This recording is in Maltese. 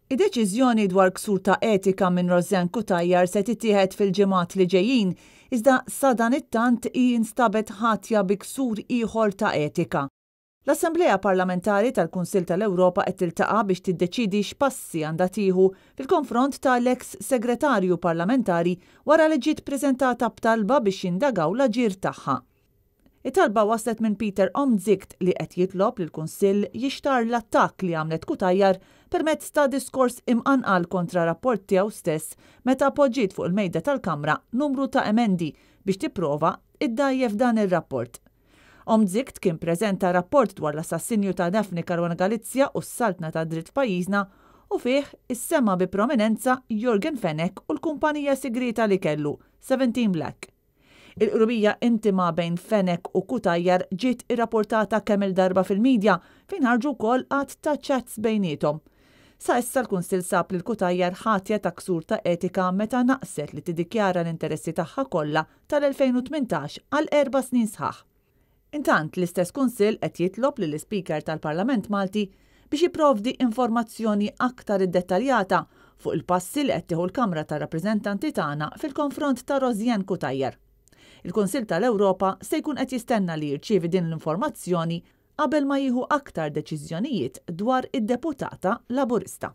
Id-deċiżjoni dwar ksur ta' etika minn Roseanne Cutajar se tittieħed fil-ġimgħat li ġejjin, iżda sa dan it-tant jinstabet ħatja bi ksur ieħor ta' etika. L-Assembleja Parlamentari tal-Kunsill tal-Ewropa qed tiltaqa' biex tiddeċidi x'passi għandha tieħu fil-konfront tal-eks segretarju parlamentari wara li ġiet ppreżentata b'talba biex jindagaw l-aġir tagħha. It-talba waslet minn Peter Omtzigt li qed jitlob lill kunsill jixtar l-attakk li għamlet Cutajar permezz ta' diskors imqanqal kontra rapport tiegħu stess meta appoġġiet fuq il-mejda tal-Kamra numru ta' emendi biex tipprova iddajjef dan ir-rapport. Omtzigt kien preżenta rapport dwar l-assassinju ta' Daphne Caruana Galizia u s-saltna ta' dritt pajjiżna u fih issemma bi prominenza Jorgen Fenech u l-kumpanija segreta li kellu 17 Black. Il-qrubija intima bejn Fenech u Cutajar ġiet irrapportata kemm il-darba fil-medja fejn ħarġu wkoll qatt ta' chats bejniethom. Sa issa l-Kunsill sab li Cutajar ħatja ta' ksur ta' etika meta naqset li tiddikjara l-interessi tagħha kollha tal-2018 għal 4 snin sħaħ. Intant l-istess Kunsill qed jitlob lill-Speaker tal-Parlament Malti biex jipprovdi informazzjoni aktar iddettaljata fuq il-passi li qed tieħu l-Kamra tar-Rappreżentanti tagħna fil-konfront ta' Roseanne Cutajar. Il-Kunsill tal-Ewropa se jkun qed jistenna li jirċievi din l-informazzjoni qabel ma jieħu aktar deċiżjonijiet dwar id-deputata Laburista.